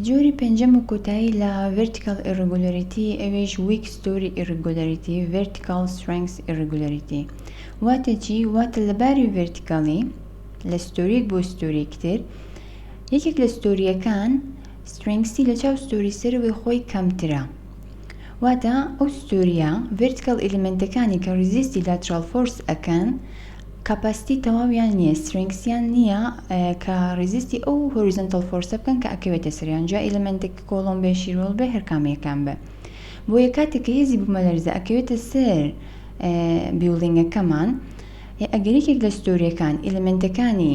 جۆری پێنجەم و کۆتایی لە vertical irregularity ئەوێش weak story irregularity vertical strength irregularity واتە چی؟ واتە لە باری vertically لە ستۆریەک بۆ ستۆریەکتر یەکێک لە ستۆریەکان strengthی لە چاو ستۆری سەرەوەی خۆی کەمترە واتە ئەو ستۆریە vertical ئلیمنتەکانی کە resisتی lateral force ئەکەن کاپاسیتی تەواویان نییە strengthیان نییە کە resisتی ئەو horizontal force بکەن کە ئەکەوێتە سەریان جا ئلیمنتێک کۆڵۆم بێ شیرۆڵ بێ هەرکامەیەکان بێ بۆیە کاتێک کە هێزی بوومەلەرزە ئەکەوێتە سەر بیڵدینگەکەمان ئەگەر یەکێک لە ستۆریەکان ئلیمنتەکانی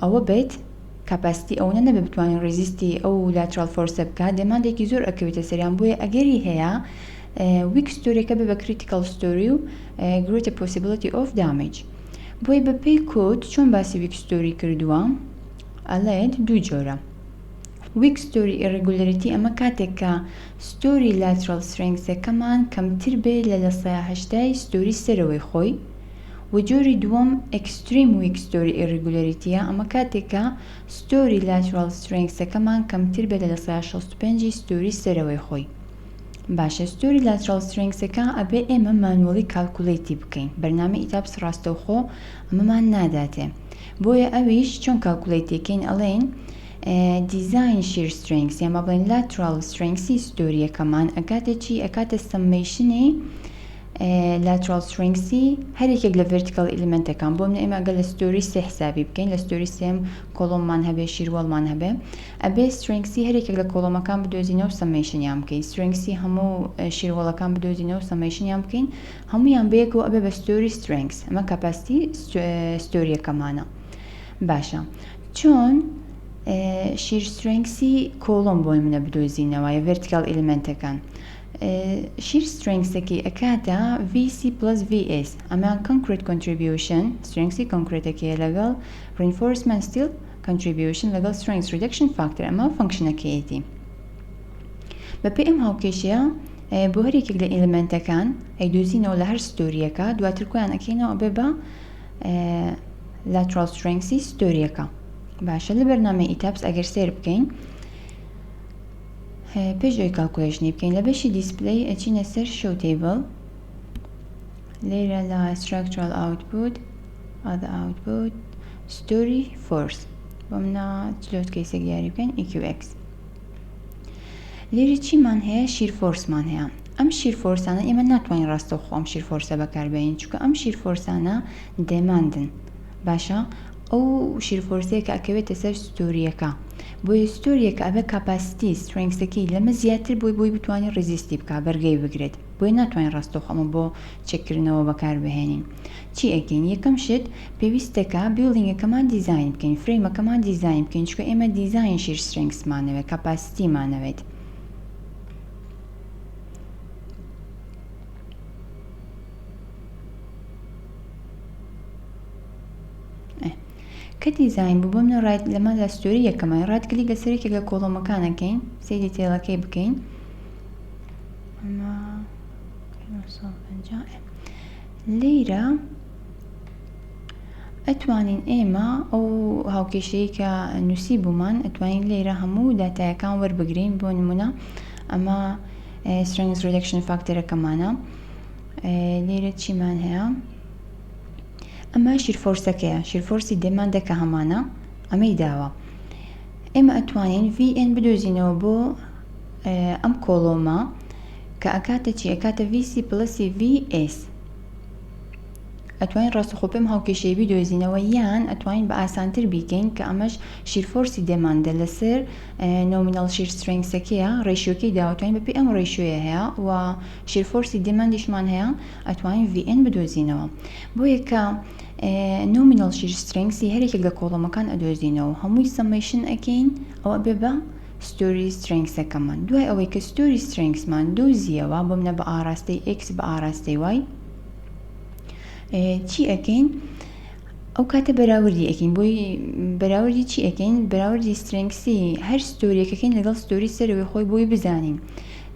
ئەوە بێت کاپاسیتی ئەوە نەبێ بتوانین ریزیستی ئەو lateral force بکات دێماندێکی زۆر ئەکەوێتە سەریان بۆیە ئەگەری هەیە weak ستۆریەکە بێ بە critical story و greater possibility of damage بۆیە بە پێی کۆد چۆن باسی weak story کردووە ئەڵێت دوو جۆرە weak story irregularity ئەمە کاتێک کە ستۆری lateral strengthەکەمان کەمتر بێ لە 1/8 ستۆری سەرەوەی خۆی و جۆری دووەم extreme weak story irregularity ئەمە کاتێک کە ستۆری lateral strengthەکەمان کەمتر بێ لە 1/65 ستۆری سەرەوەی خۆی باشە ستۆری lateral strengthەکە ئەبێ ئێمە مانوەڵی کالکولیتی بکەین بەرنامە ETABS ڕاستەوخۆ ئەمەمان ناداتێ بۆیە ئەویش چۆن کالکولیتیەکەین ئەڵێن design shear strength یان بڵێن lateral strength ستۆریەکەمان ئەکاتە چی ئەکاتە summation lateral strength هەرێکێک لە vertical ئلیمنتەکان بۆ منە ئێمە ئەگەر لە ستۆری سێ حسابی بکەین لە ستۆری سێم کۆڵۆممان هەبێ شیروەڵمان هەبێ ئەبێ strength هەرێکێک لە کۆڵۆمەکان بدۆزینەوە summation-یان بکەین strength هەموو شیروەڵەکان بدۆزینەوە summation-یان بکەین هەموویان بەیەکەوە ئەبێ بە ستۆری strength ئەمە کاپاسیتی ستۆریەکەمانە باشە چۆن shear strength کۆڵۆم بۆی منە بدۆزینەوە یا vertical ئلیمنتەکان shear strengthەکەی ئەکاتە VC plus VS ئەمە concrete contribution strength concreteەکەیە لەگەڵ reinforcement steel contribution لەگەڵ strength reduction factor ئەمە فانکشنەکەیەتی بەپێی ئەم هاوکێشەیە بۆ هەرێکێک لە ئلیمنتەکان ئەیدۆزینەوە لە هەر ستۆریەکە دواتر کۆیان ئەکەینەوە بێ بە lateral strength ستۆریەکە باشە لە بەرنامەی ETABS ئەگەر سێر بکەین پێش ئەوەی کالکولیشنی بکەین لە بەشی دیسپلەی ئەچینە سەر show table لێرە لە structural output other output story force بۆ منە چلۆت کەیسێک دیاری بکەین EQX لێرە چیمان هەیە shear forceمان هەیە ئەم shear forceانە ئێمە ناتوانین ڕاستەوخۆ ئەم shear forceە بەکاربێنین چونکە ئەم shear forceانە دێماندن باشە ئەو shear forceەیە کە ئەکەوێتە سەر ستۆریەکە بۆیە ستۆریەکە ئەبێ کاپاسیتی strengthەکەی لەمە زیاتر بۆی بتوانین ریزیستی بکە بەرگەی بگرێت بۆیە ناتوانین ڕاستەوخۆ ئەمە بۆ چێککردنەوە بەکاربهێنین چی ئەکەین یەکەم شت پێویستەکە بیڵدینگەکەمان دیزاین بکەین فرێمەکەمان دیزاین بکەین چونکە ئێمە دیزاین shear strengthمانەوێت کاپاسیتیمانەوێت کە دیزاین بوو بۆ منە ڕایت لەمە لە ستۆری یەکەمە ڕات کلیک لە سەرێکێک لە کۆڵۆمەکانەکەین سێ دیتێڵەکەی بکەین لێرە ئەتوانین ئێمە ئەو هاوکێشەیە کە نووسی بوومان ئەتوانین لێرە هەموو داتایەکان وەربگرین بۆ نمونە ئەمە strength reduction factorەکەمانە لێرە چیمان هەیە ئەمە shear forceەکەیە shear forceی دێماندەکە هەمانە ئەمەی داوە ئێمە ئەتوانین VN بدۆزینەوە بۆ ئەم کۆڵۆمە کە ئەکاتە چی ئەکاتە VC plus VS ئەتوانین ڕاستەوخۆ پێم هاوکێشەی بدۆزینەوە یان ئەتوانین بە ئاسانتر بیکەین کە ئەمەش shear forceی دێماندە لەسەر nominal shear strengthەکەیە ڕێشیۆکەی داوەتوانین بەپێی ئەم ڕێشیۆیە هەیە و shear forceی دێماندیشمان هەیە ئەتوانین VN بدۆزینەوە بۆیە کە nominal shear strength هەرێکێک لە کۆڵۆمەکان ئەدۆزینەوە هەمووی summation ئەکەین ئەوە بێ بە story strengthەکەمان دوای ئەوەی کە story strengthمان دۆزیەوە بۆ منە بە ئاراستەی X بە ئاراستەی Y چی ئەکەین ئەو کاتە بەراوردی ئەکەین بۆی بەراوردی چی ئەکەین بەراوردی strengthی هەر ستۆریەکەکەین لەگەڵ ستۆری سەرەوەی خۆی بۆی بزانین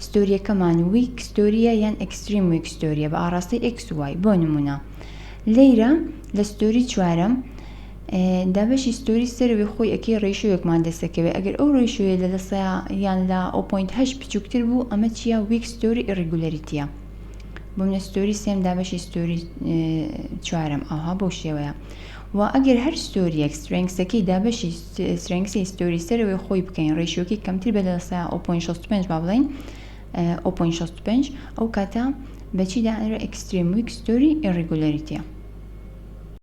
ستۆریەکەمان weak ستۆریە یان extreme weak ستۆریە بە ئاراستەی X و Y بۆ نمونە لێرە لە ستۆری چوارەم دابەشی ستۆری سەرەوەی خۆی ئەکەی ڕێشۆیەکمان دەسەکەوێ ئەگەر ئەو ڕێشۆیە لە یان لە 0.8 بچووکتر بوو ئەمە چیە ویک ستۆری ئیڕگولاریتیە. بۆمە ستۆری سێم دابەشی ستۆری چوارم ئاها بۆ شێوەیە. و ئەگەر هەر ستۆریەک سترنگسەکەی دابەشی سترنگسی ستۆری سەرەوەی خۆی بکەین ڕێشۆکەی کەمتر بە لە 0.65 با بڵین 0.65 ئەو کاتە بەچی داهێنرێ ئەکستریم ویک ستۆری ئیڕگولاریتیە.